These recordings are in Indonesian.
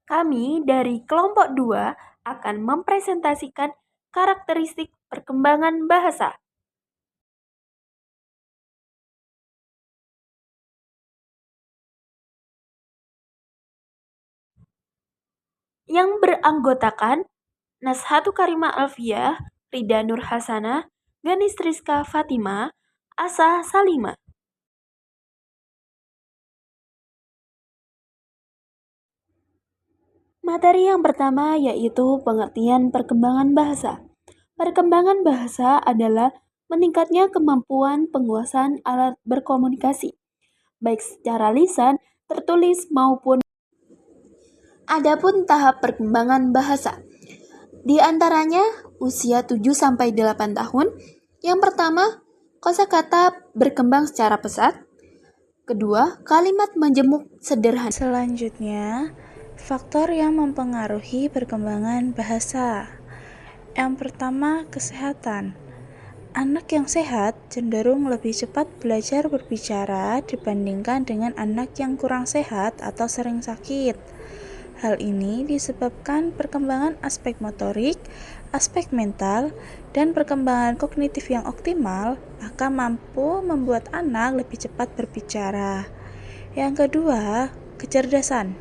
Kami dari kelompok 2 akan mempresentasikan karakteristik perkembangan bahasa. Yang beranggotakan Nashatu Karimah Alfiah, Rida Nur Hasanah, Ganis Rizka Fatima, Asa Salima. Materi yang pertama yaitu pengertian perkembangan bahasa. Perkembangan bahasa adalah meningkatnya kemampuan penguasaan alat berkomunikasi, baik secara lisan, tertulis maupun. Adapun tahap perkembangan bahasa, di antaranya usia 7-8 tahun. Yang pertama, kosakata berkembang secara pesat. Kedua, kalimat majemuk sederhana. Selanjutnya, faktor yang mempengaruhi perkembangan bahasa. Yang pertama, kesehatan. Anak yang sehat cenderung lebih cepat belajar berbicara dibandingkan dengan anak yang kurang sehat atau sering sakit. Hal ini disebabkan perkembangan aspek motorik, aspek mental, dan perkembangan kognitif yang optimal akan mampu membuat anak lebih cepat berbicara. Yang kedua, kecerdasan.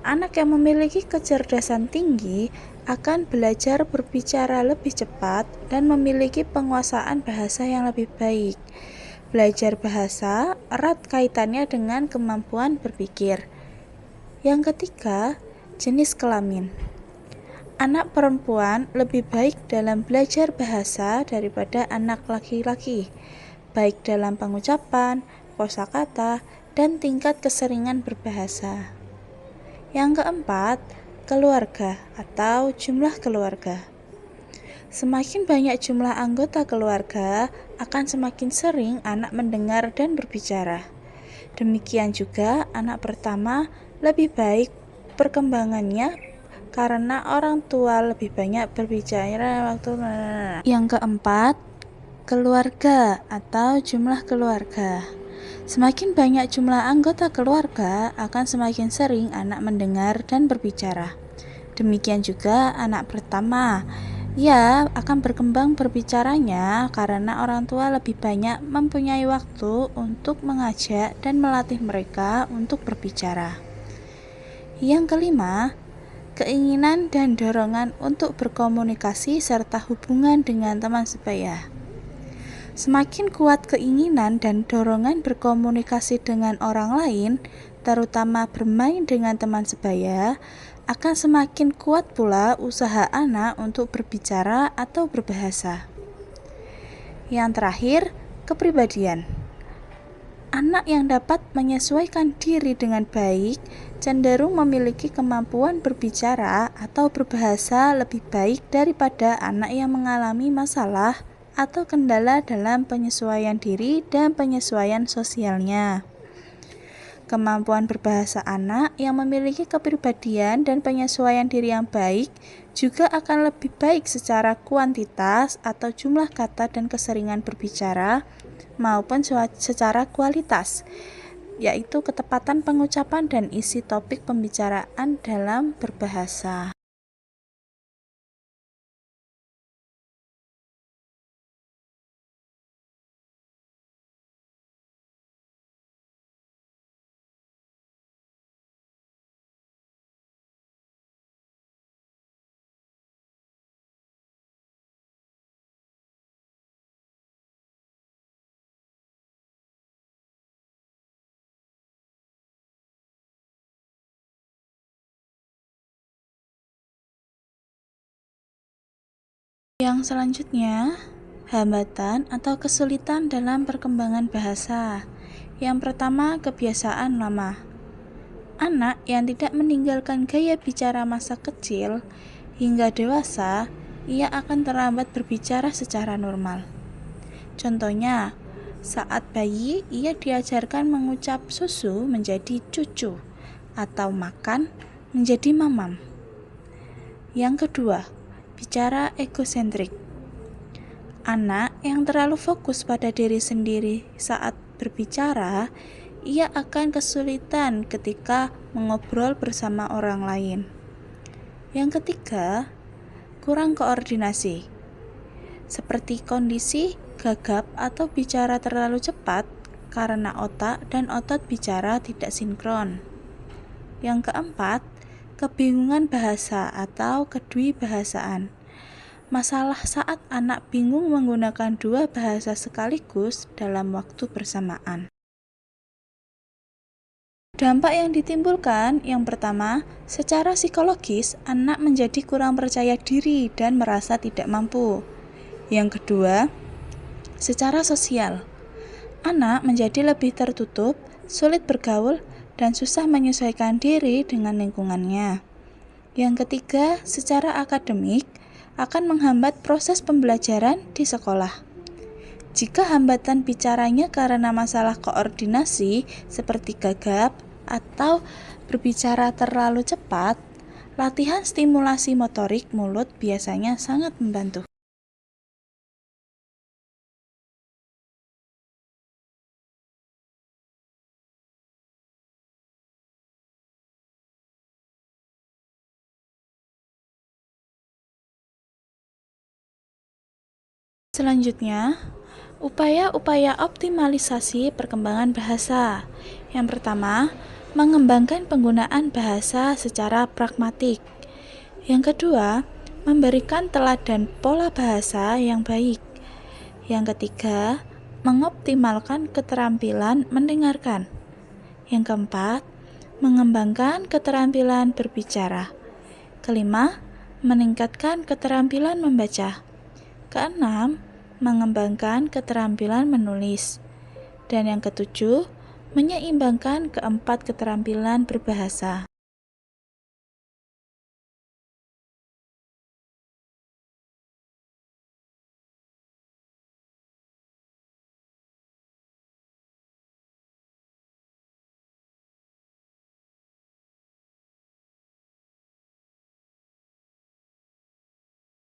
Anak yang memiliki kecerdasan tinggi akan belajar berbicara lebih cepat dan memiliki penguasaan bahasa yang lebih baik. Belajar bahasa erat kaitannya dengan kemampuan berpikir. Yang ketiga, jenis kelamin. Anak perempuan lebih baik dalam belajar bahasa daripada anak laki-laki, baik dalam pengucapan, kosakata, dan tingkat keseringan berbahasa. Yang keempat, keluarga atau jumlah keluarga. Semakin banyak jumlah anggota keluarga, akan semakin sering anak mendengar dan berbicara. Demikian juga anak pertama lebih baik perkembangannya karena orang tua lebih banyak berbicara waktu. Yang keempat, keluarga atau jumlah keluarga. Semakin banyak jumlah anggota keluarga, akan semakin sering anak mendengar dan berbicara. Demikian juga anak pertama. Ia akan berkembang berbicaranya karena orang tua lebih banyak mempunyai waktu untuk mengajak dan melatih mereka untuk berbicara. Yang kelima, keinginan dan dorongan untuk berkomunikasi serta hubungan dengan teman sebaya. Semakin kuat keinginan dan dorongan berkomunikasi dengan orang lain, terutama bermain dengan teman sebaya, akan semakin kuat pula usaha anak untuk berbicara atau berbahasa. Yang terakhir, kepribadian. Anak yang dapat menyesuaikan diri dengan baik cenderung memiliki kemampuan berbicara atau berbahasa lebih baik daripada anak yang mengalami masalah atau kendala dalam penyesuaian diri dan penyesuaian sosialnya. Kemampuan berbahasa anak yang memiliki kepribadian dan penyesuaian diri yang baik juga akan lebih baik secara kuantitas atau jumlah kata dan keseringan berbicara maupun secara kualitas, yaitu ketepatan pengucapan dan isi topik pembicaraan dalam berbahasa. Yang selanjutnya, hambatan atau kesulitan dalam perkembangan bahasa. Yang pertama, kebiasaan lama. Anak yang tidak meninggalkan gaya bicara masa kecil hingga dewasa, ia akan terlambat berbicara secara normal. Contohnya, saat bayi, ia diajarkan mengucap susu menjadi cucu atau makan menjadi mamam. Yang kedua, bicara egosentrik. Anak yang terlalu fokus pada diri sendiri saat berbicara, ia akan kesulitan ketika mengobrol bersama orang lain. Yang ketiga, kurang koordinasi. Seperti kondisi gagap atau bicara terlalu cepat karena otak dan otot bicara tidak sinkron. Yang keempat, kebingungan bahasa atau kedwibahasaan. Masalah saat anak bingung menggunakan dua bahasa sekaligus dalam waktu bersamaan. Dampak yang ditimbulkan, yang pertama, secara psikologis, anak menjadi kurang percaya diri dan merasa tidak mampu. Yang kedua, secara sosial, anak menjadi lebih tertutup, sulit bergaul, dan susah menyesuaikan diri dengan lingkungannya. Yang ketiga, secara akademik, akan menghambat proses pembelajaran di sekolah. Jika hambatan bicaranya karena masalah koordinasi seperti gagap atau berbicara terlalu cepat, latihan stimulasi motorik mulut biasanya sangat membantu. Selanjutnya, upaya-upaya optimalisasi perkembangan bahasa. Yang pertama, mengembangkan penggunaan bahasa secara pragmatik. Yang kedua, memberikan teladan pola bahasa yang baik. Yang ketiga, mengoptimalkan keterampilan mendengarkan. Yang keempat, mengembangkan keterampilan berbicara. Kelima, meningkatkan keterampilan membaca. Keenam, mengembangkan keterampilan menulis. Dan yang ketujuh, menyeimbangkan keempat keterampilan berbahasa.